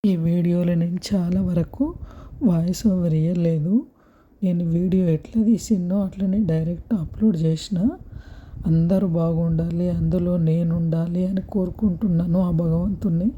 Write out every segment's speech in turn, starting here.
ఈ వీడియోలో నేను చాలా వరకు వాయిస్ ఓవర్ ఇవ్వలేదు. నేను వీడియో ఎట్లా తీసినో అట్లనే డైరెక్ట్ అప్లోడ్ చేసిన. అందరూ బాగుండాలి, అందులో నేను ఉండాలి అని కోరుకుంటున్నాను ఆ భగవంతుణ్ణి.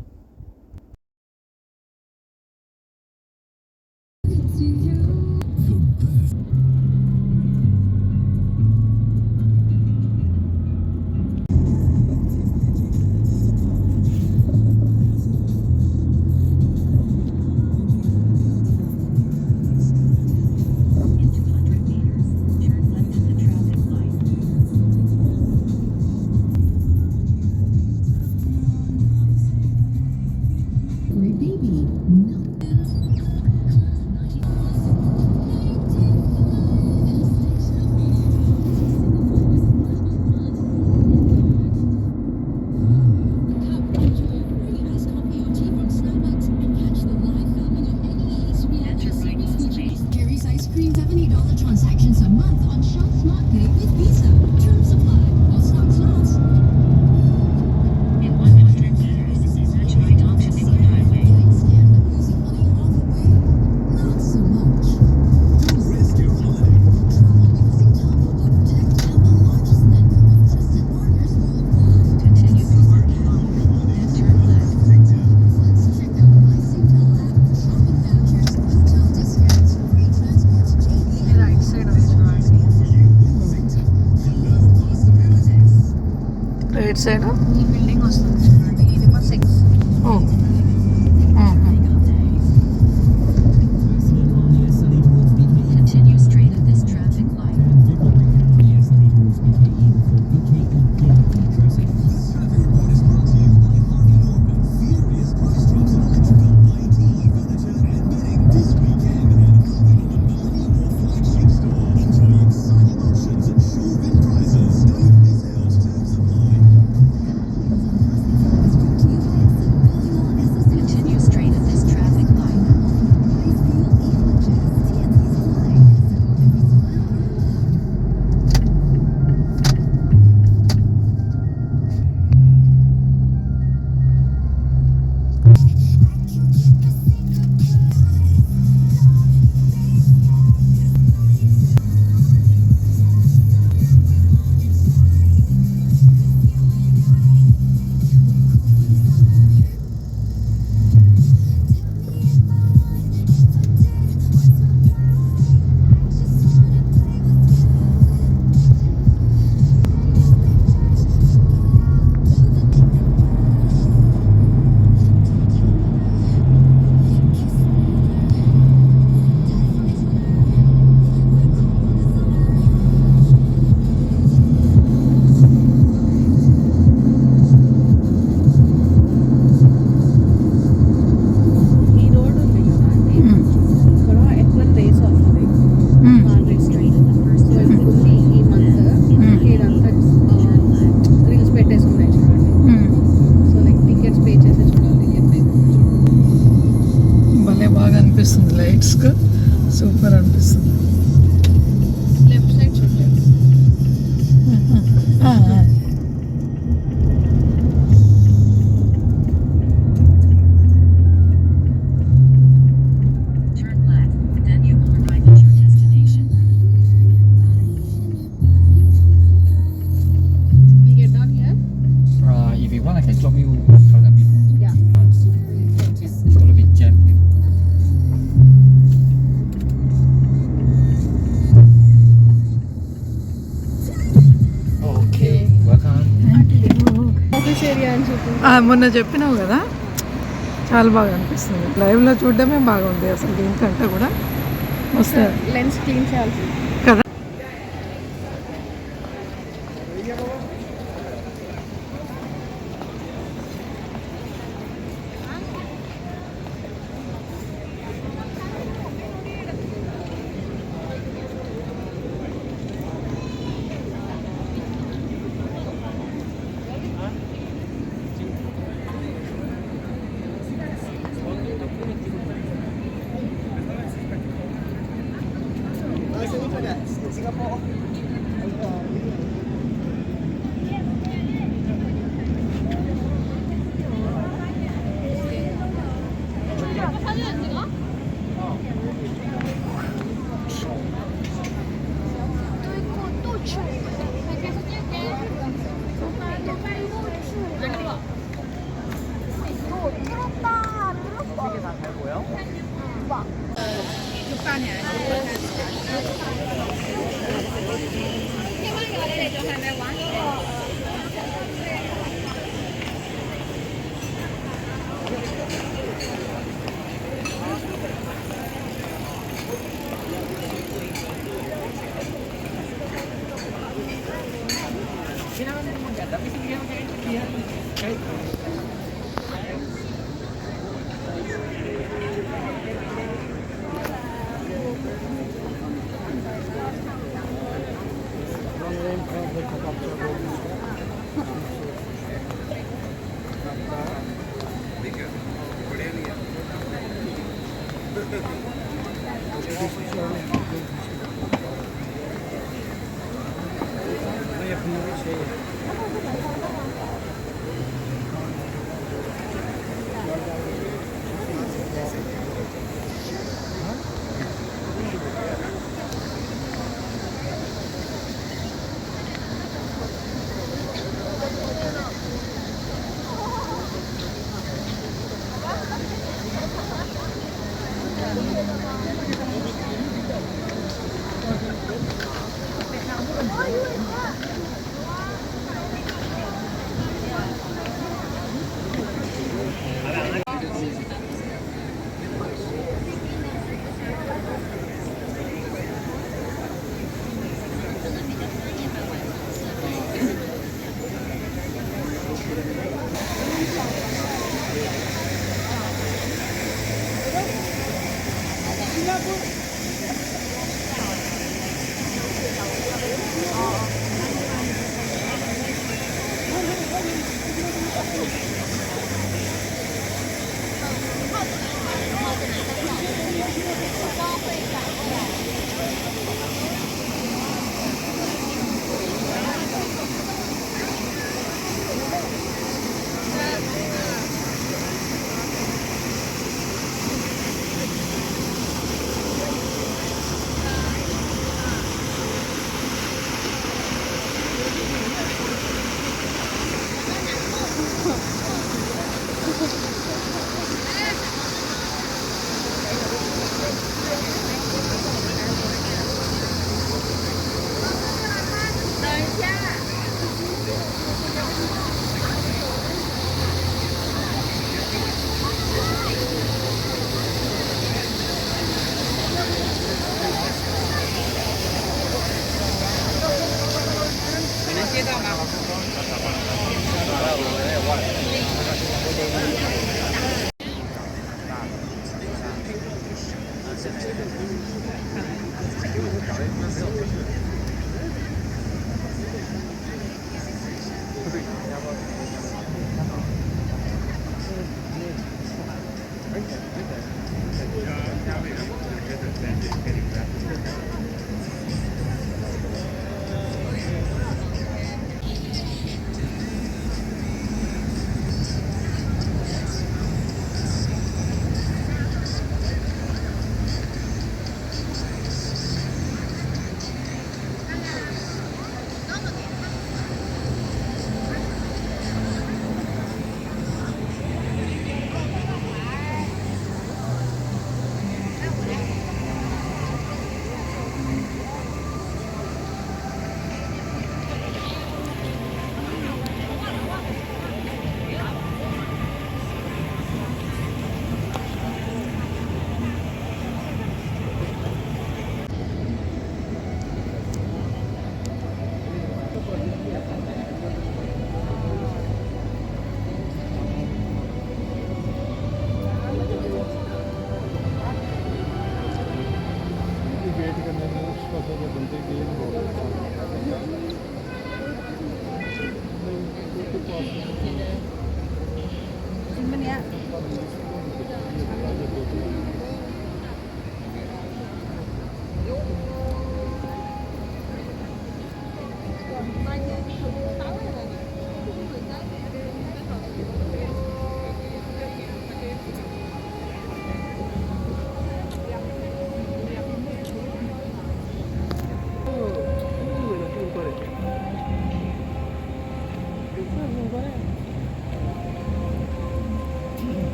$70 transactions a month on Shell Smart Pay with Visa. Terms apply. While stock lasts. In 100 meters, try down to City Highway. Getting scammed and losing money along the way? Not so much. Don't risk your holiday. Travel with Singtamo Protect and the largest network of trusted partners worldwide. Continue forward. Then turn left. Let's check out my Singtel app. Shopping vouchers, hotel discounts, free transport to JB. Right side of this road. Right side ఈ building వస్తుంది చూడండి, ఇది మా 6. Continue straight at this traffic light. Continue straight at this traffic light. ఈ road ఉంది కదా అండి, ఇక్కడ F1 రేస్ అవుతుంది, కార్ రేస్. సో ఇప్పుడు ఉంది ఈ మంత్ ఇదంతా రీల్స్ పెట్టేసి ఉన్నాయి చూడండి. సో లైక్ టికెట్స్ పే చేసి చూడండి, టికెట్ పే. భలే బాగా అనిపిస్తుంది. లైట్స్కి సూపర్ అనిపిస్తుంది. లెఫ్ట్ సైడ్ చూడండి. Turn left. Then you will arrive at your destination. We get down here? If you want, I can drop you from the bit. Yeah. It's gonna be jam. Okay, welcome. Office area అని చెప్పి మొన్న చెప్పినావు కదా, చాలా బాగా అనిపిస్తుంది. లైవ్లో చూడడమే బాగుంది అసలు, దీనికంటే కూడా వస్తుంది లెన్స్ క్లీన్ చేయాల్సింది. కదా.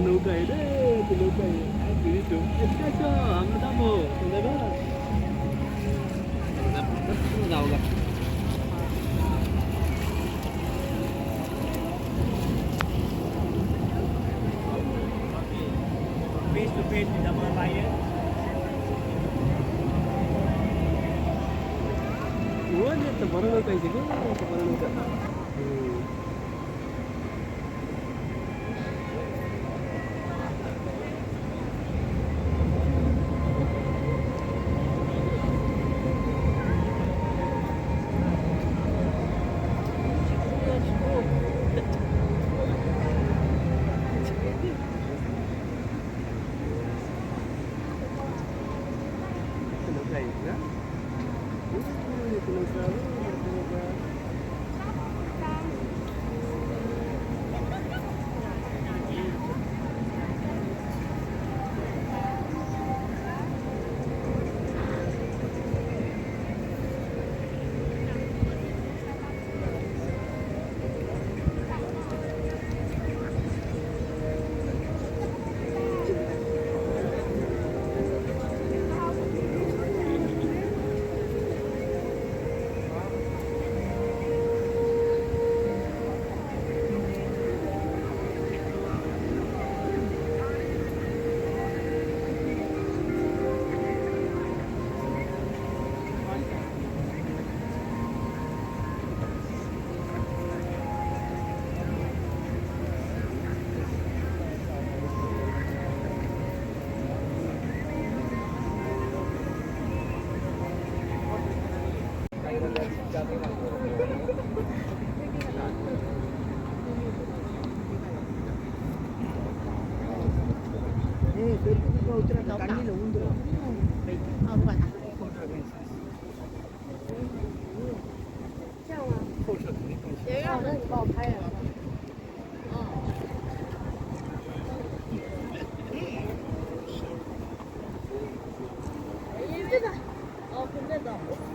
নৌকায় রে নৌকায় আমরা যাবো যাওগা face to face di dalam bayar. Oh, ni terbaru nak kaji ke? Terbaru nak.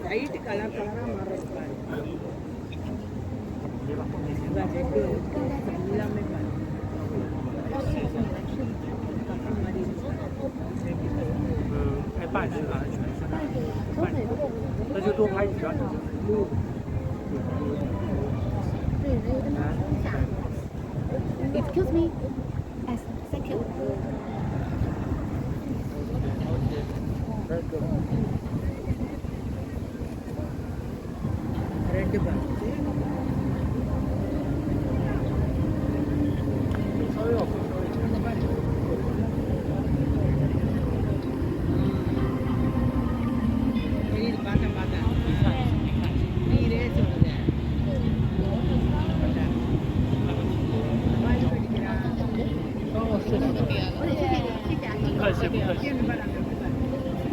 Light colour cholera Excuse me. Yes, thank you. Red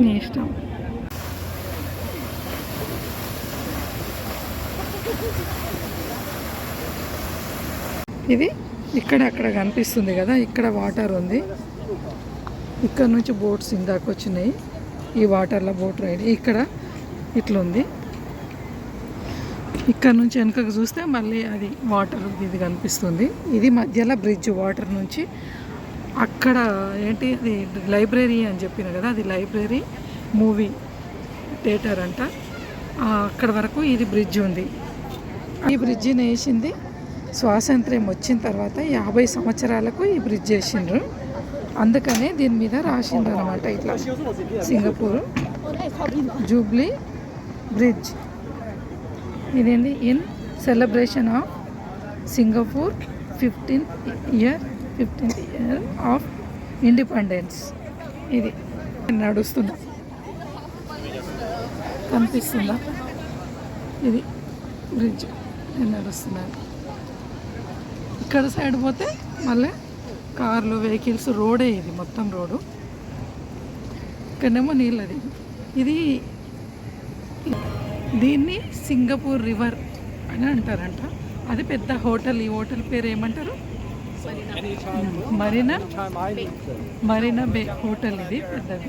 నీ ఇష్టం. ఇది ఇక్కడ అక్కడ కనిపిస్తుంది కదా, ఇక్కడ వాటర్ ఉంది. ఇక్కడ నుంచి బోట్స్ ఇందాక వచ్చినాయి. ఈ వాటర్లో బోట్ రైడ్ ఇక్కడ ఇట్లా ఉంది. ఇక్కడ నుంచి వెనకకు చూస్తే మళ్ళీ అది వాటర్ ఇది కనిపిస్తుంది. ఇది మధ్యలో బ్రిడ్జ్ వాటర్ నుంచి. అక్కడ ఏంటి అది లైబ్రరీ అని చెప్పిన కదా, అది లైబ్రరీ మూవీ థియేటర్ అంట. అక్కడ వరకు ఇది బ్రిడ్జ్ ఉంది. ఈ బ్రిడ్జిని వేసింది స్వాతంత్ర్యం వచ్చిన తర్వాత 50 సంవత్సరాలకు ఈ బ్రిడ్జ్ వేసిండ్రు. అందుకనే దీని మీద రాసిండ్రు అనమాట ఇట్లా సింగపూర్ జూబ్లీ బ్రిడ్జ్. ఇదేంటి in celebration of Singapore 15th year of independence. ఇది నడుస్తుందా, కనిపిస్తుందా? ఇది బ్రిడ్జ్ నడుస్తున్నాను. ఇక్కడ సైడ్ పోతే మళ్ళీ కార్లు వెహికల్స్ రోడే, ఇది మొత్తం రోడ్డు. ఇక్కడేమో నీళ్ళది. ఇది దీన్ని సింగపూర్ రివర్ అని అంటారంట. అది పెద్ద హోటల్. ఈ హోటల్ పేరు ఏమంటారు? మరీనా బే హోటల్. ఇది పెద్దది.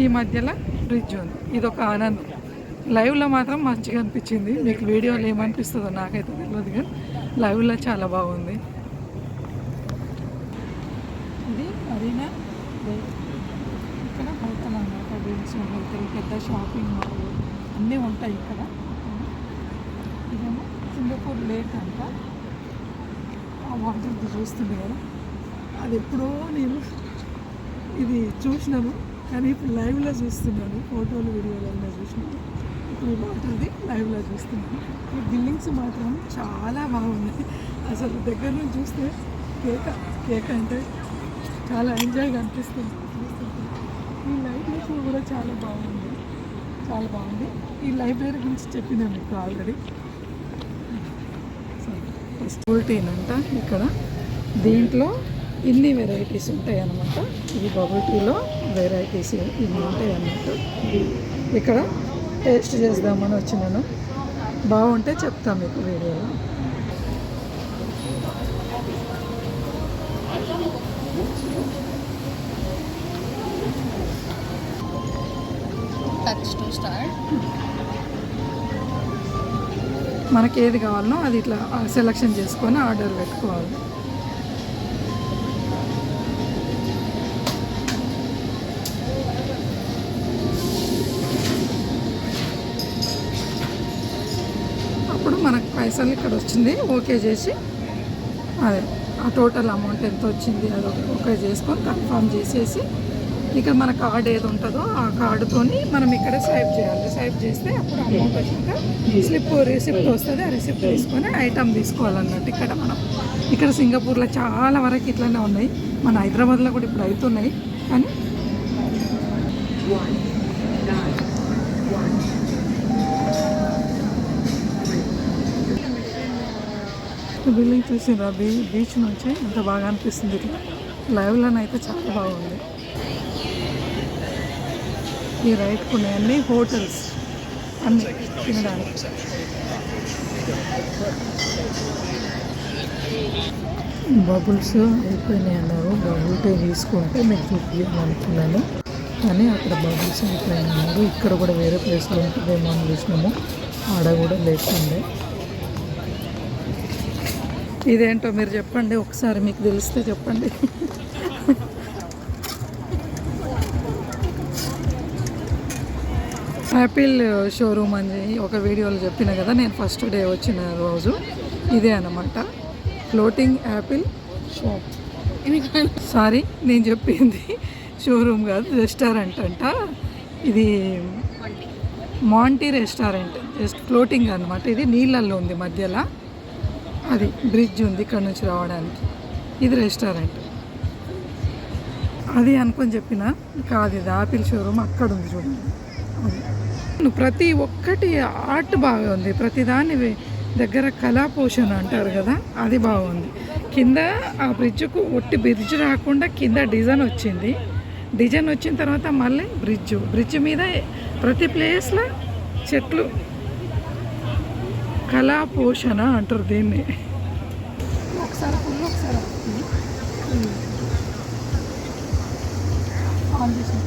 ఈ మధ్యలో బ్రిడ్జ్ ఉంది. ఇది ఒక ఆనందం. లైవ్లో మాత్రం మంచిగా అనిపించింది. మీకు వీడియోలో ఏమనిపిస్తుందో నాకైతే తెలియదు, కానీ లైవ్లో చాలా బాగుంది. ఇది మరీనా బే. ఇక్కడ హోటల్ అన్నమాట. డ్రింక్స్ హోటల్, పెద్ద షాపింగ్ మాల్ అన్నీ ఉంటాయి ఇక్కడ. ఇదేమో సింగపూర్ లేక్ అంట. ఆ వాటర్ చూస్తుంది కదా, అది ఎప్పుడో నేను ఇది చూసినాను, కానీ ఇప్పుడు లైవ్లో చూస్తున్నాను. ఫోటోలు వీడియోలలో చూసినాను. ఇప్పుడు వాటర్ది లైవ్లో చూస్తున్నాను. ఈ బిల్డింగ్స్ మాత్రం చాలా బాగున్నాయి. అసలు దగ్గర నుంచి చూస్తే కేక్ అంటే చాలా ఎంజాయ్గా అనిపిస్తుంది. ఈ లైబ్రరీ కూడా చాలా బాగుంది. ఈ లైబ్రరీ గురించి చెప్పినా మీకు ఆల్రెడీ. బబుల్ టీ అంట ఇక్కడ. దీంట్లో ఇన్ని వెరైటీస్ ఉంటాయి అన్నమాట. ఈ బబుల్ టీలో వెరైటీస్ ఇన్ని ఉంటాయి అన్నట్టు. ఇక్కడ టేస్ట్ చేద్దామని వచ్చినాను. బాగుంటే చెప్తాను మీకు వీడియోలో. మనకి ఏది కావాలనో అది ఇట్లా సెలెక్షన్ చేసుకొని ఆర్డర్ పెట్టుకోవాలి. అప్పుడు మనకు పైసలు ఇక్కడ వచ్చింది ఓకే చేసి, అదే ఆ టోటల్ అమౌంట్ ఎంత వచ్చింది అది ఓకే చేసుకొని కన్ఫర్మ్ చేసేసి, ఇక్కడ మన కార్డు ఏది ఉంటుందో ఆ కార్డుతోని మనం ఇక్కడ స్వైప్ చేయాలి. స్వైప్ చేస్తే అప్పుడు అమౌంట్ వచ్చినాక రిసిప్ట్ వస్తుంది. ఆ రిసిప్ట్ తీసుకొని ఐటమ్ తీసుకోవాలన్నట్టు. ఇక్కడ సింగపూర్లో చాలా వరకు ఇట్లనే ఉన్నాయి. మన హైదరాబాద్లో కూడా ఇప్పుడు అవుతున్నాయి. కానీ బిల్డింగ్ చూసిండ్రా బీచ్ నుంచి ఎంత బాగా అనిపిస్తుంది ఇట్లా లైవ్లోనైతే చాలా బాగుంది. ఈ రైట్కు అన్ని హోటల్స్ అన్నీ తినడానికి. బబుల్స్ అయిపోయినాయి అన్నారు. బబుల్ టీ తీసుకుంటే మీకు చూపించాలనుకున్నాను కానీ అక్కడ బబుల్స్ అయిపోయినాయి అన్నారు. ఇక్కడ కూడా వేరే ప్లేస్లో ఉంటుందేమో అని చూసినాము, ఆడ కూడా లేకుండే. ఇదేంటో మీరు చెప్పండి ఒకసారి, మీకు తెలిస్తే చెప్పండి. యాపిల్ షోరూమ్ అని ఒక వీడియోలో చెప్పిన కదా నేను ఫస్ట్ డే వచ్చిన రోజు. ఇదే అన్నమాట ఫ్లోటింగ్ యాపిల్ షాప్. సారీ నేను చెప్పింది షోరూమ్ కాదు, రెస్టారెంట్ అంట. ఇది మాంటీ రెస్టారెంట్, జస్ట్ ఫ్లోటింగ్ అనమాట. ఇది నీళ్ళల్లో ఉంది మధ్యలో, అది బ్రిడ్జ్ ఉంది ఇక్కడ నుంచి రావడానికి. ఇది రెస్టారెంట్ అది అనుకొని చెప్పిన కాదు, ఇది ఆపిల్ షోరూమ్ అక్కడ ఉంది చూడండి. అది ప్రతి ఒక్కటి ఆర్ట్ బాగా ఉంది, ప్రతిదాని దగ్గర కళాపోషణ అంటారు కదా, అది బాగుంది. కింద ఆ బ్రిడ్జ్కు ఒట్టి బ్రిడ్జ్ రాకుండా కింద డిజైన్ వచ్చింది. డిజైన్ వచ్చిన తర్వాత మళ్ళీ బ్రిడ్జ్ మీద ప్రతి ప్లేస్లో చెట్లు, కళాపోషణ అంటారు దీన్ని. ఒకసారి ఫుల్ ఒకసారి ఆన్ చేసి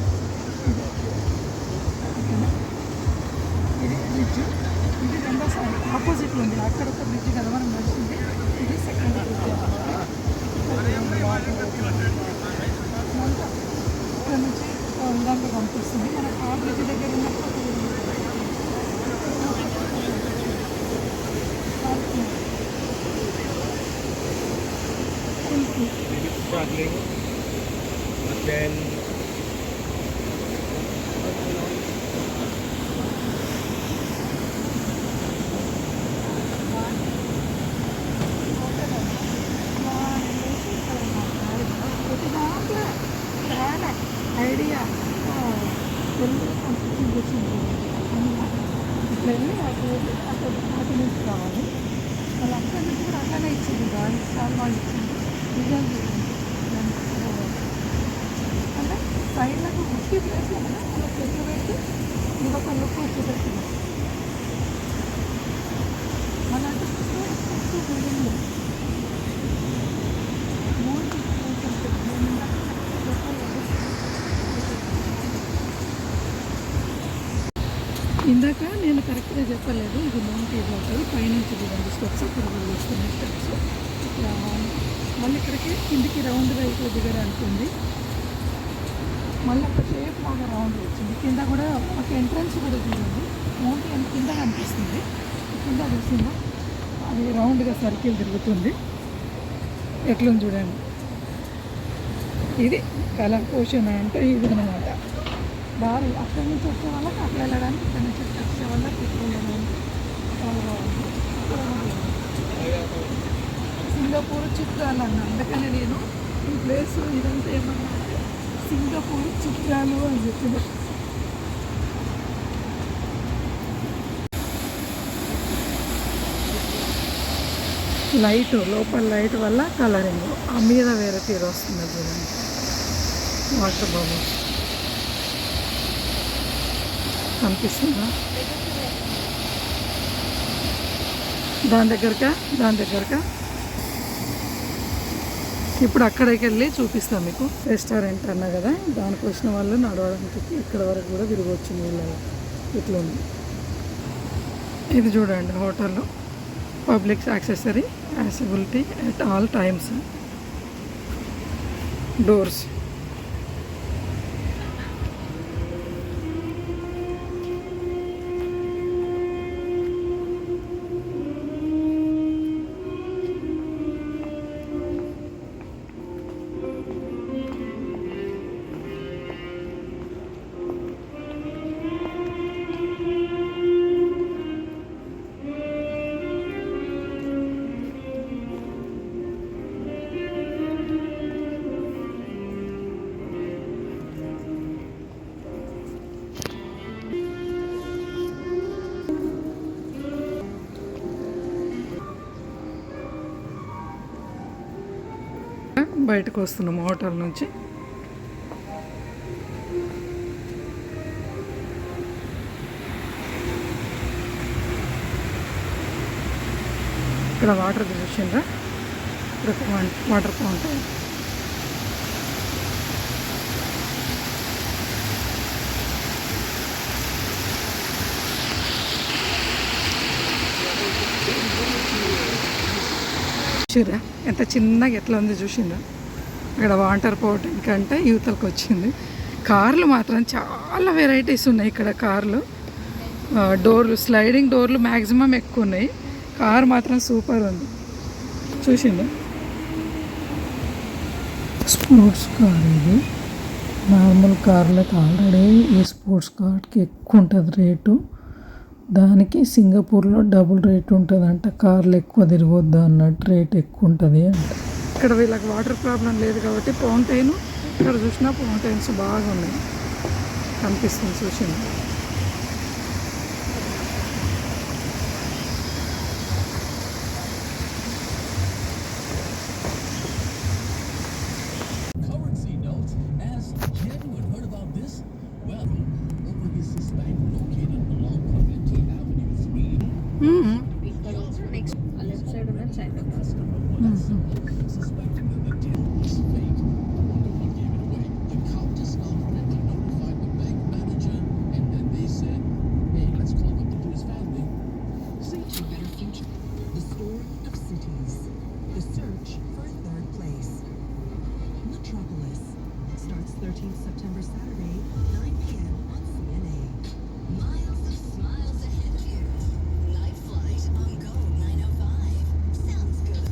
ఇది బ్రిడ్జ్, ఇది రెండో సైడ్ ఆపోజిట్లో ఉంది. అక్కడ ఒక బ్రిడ్జ్ కదా మనం నడిచింది, ఇది సెకండ్ బ్రిడ్జ్. ఇక్కడ నుంచి విధంగా పంపిస్తుంది. మనకు ఆ బ్రిడ్జ్ దగ్గర ఉన్నప్పుడు struggling, but then ఐడియా ఇట్లా వెళ్ళి అటు నుంచి కావాలి. వాళ్ళు అక్కడి నుంచి కూడా అట్లానే ఇచ్చింది, గాలి చాలా బాగా ఇచ్చింది. డిజైన్ అంటే సైడ్లకు ఉట్టి ప్లేస్లో కూడా అలా చెట్లు పెట్టి ఇంకొక లుక్ వచ్చేటట్టు మన బిల్డింగ్ ఇందాక నేను కరెక్ట్గా చెప్పలేదు, ఇది మౌంటీ హోటల్. పైనుంచి చూడండి స్టెప్స్, అక్కడ వస్తున్న స్టెప్స్. ఇట్లా మళ్ళీ ఇక్కడికి కిందికి రౌండ్గా ఇట్లా దిగడానికి ఉంది. మళ్ళీ ఒక షేప్ లాగా రౌండ్ వచ్చింది. కింద కూడా ఒక ఎంట్రన్స్ కూడా చూడండి, మౌంటీ అని కింద కనిపిస్తుంది. కింద చూసిందా అది రౌండ్గా సర్కిల్ తిరుగుతుంది. ఎట్లుంది చూడండి. ఇది కళాపోషణ అంటే ఇది అనమాట. దారి అక్కడి నుంచి వచ్చే వాళ్ళకి అట్లా వెళ్ళడానికి, ఇక్కడ నుంచి వచ్చే వాళ్ళకి ఇట్లా వెళ్ళడానికి చాలా బాగుంది. సింగపూర్ చిత్రాలు అన్న, అందుకని నేను ఈ ప్లేస్ ఇదంతా ఏమన్నా సింగపూర్ చిత్రాలు అని చెప్పిన. లైట్ లోపల లైట్ వల్ల కలరింగ్, ఆ మీద వేరే తీరు వస్తుంది చూడండి. వాటర్ బబుల్స్ కనిపిస్తుందా? దాని దగ్గరకా ఇప్పుడు అక్కడికి వెళ్ళి చూపిస్తాం మీకు. రెస్టారెంట్ అన్నా కదా, దానికి వచ్చిన వాళ్ళు నడవడానికి ఇక్కడ వరకు కూడా తిరగవచ్చు నీళ్ళలో. ఇట్లా ఉంది. ఇది చూడండి hotel, public accessory, accessibility at all times, doors. బయటకు వస్తున్నాము హోటల్ నుంచి. ఇక్కడ వాటర్ చూసిండ్రా, ఇక్కడ వాటర్ ఫౌంటైన్. చూసిర్రా ఎంత చిన్నగా ఎట్లా ఉంది చూసిండ్రా. అక్కడ వాటర్ ఫౌంటైన్ కంటే యూతలకు వచ్చింది. కార్లు మాత్రం చాలా వెరైటీస్ ఉన్నాయి ఇక్కడ. కార్లు డోర్లు, స్లైడింగ్ డోర్లు మ్యాక్సిమం ఎక్కువ ఉన్నాయి. కార్ మాత్రం సూపర్ ఉంది చూసిండ్రా. స్పోర్ట్స్ కార్ ఇది. నార్మల్ కార్లకు ఆల్రెడీ ఈ స్పోర్ట్స్ కార్కి ఎక్కువ ఉంటుంది రేటు. దానికి సింగపూర్లో డబుల్ రేట్ ఉంటుందంట. కార్లు ఎక్కువ తిరగొద్దు అన్నట్టు రేట్ ఎక్కువ ఉంటుంది అంట. ఇక్కడ వీళ్ళకి వాటర్ ప్రాబ్లం లేదు కాబట్టి ఫౌంటైన్ ఇక్కడ చూసినా ఫౌంటైన్స్ బాగా ఉన్నాయి కనిపిస్తుంది చూసింది. Currency notes as genuine. Heard about this? Well, over his bank located along Clementi Avenue 3. ఇక్కడ నెక్స్ట్ లెఫ్ట్ సైడ్ ఉన్న China Suspecting that the deal was fake. No one gave it away. The Countess of Clementi notified the bank manager, and then they said, "Hey, let's call him to his family." Reach a better future. The story of cities. The search for a third place. Metropolis starts 13th September Saturday, 9 p.m. on CNA. Miles of smiles ahead of you. Night flight on Go 905. Sounds good.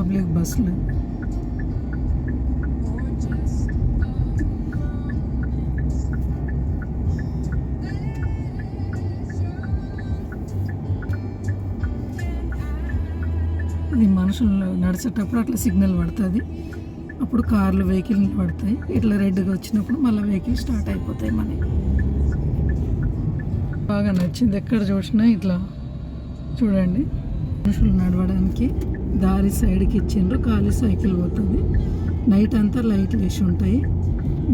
Public బస్సులు. ఇది మనుషులు నడిచేటప్పుడు అట్లా signal పడుతుంది, అప్పుడు కార్లు vehicle పడతాయి. ఇట్లా రెడ్గా వచ్చినప్పుడు మళ్ళీ వెహికల్ స్టార్ట్ అయిపోతాయి. మనకి బాగా నచ్చింది. ఎక్కడ చూసినా ఇట్లా చూడండి, మనుషులు నడవడానికి దారి సైడ్కి ఇచ్చిండ్రు, ఖాళీ సైకిల్ పోతుంది. నైట్ అంతా లైట్లు వేసి ఉంటాయి.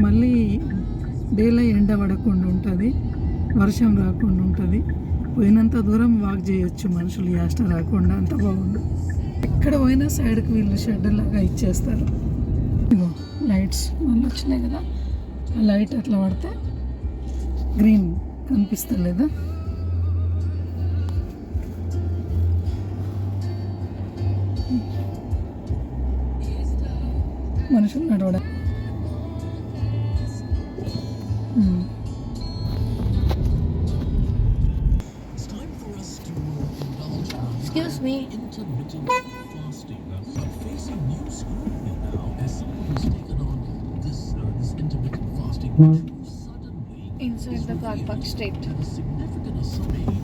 మళ్ళీ డేలో ఎండ పడకుండా ఉంటుంది, వర్షం రాకుండా ఉంటుంది. పోయినంత దూరం వాక్ చేయొచ్చు మనుషులు, యాస్ట రాకుండా. అంత బాగుంది. ఎక్కడ పోయినా సైడ్కి వీళ్ళు షెడ్ లాగా ఇచ్చేస్తారు. ఇగో లైట్స్ మళ్ళీ వచ్చినాయి కదా, ఆ లైట్ అట్లా పడితే గ్రీన్ కనిపిస్తలేదా? మనుషులు నడవడం. It's time for us to indulge in Excuse me. intermittent fasting. But facing new scrutiny now as someone who's taken on this intermittent fasting too suddenly Inside the car park state. at a significant assumption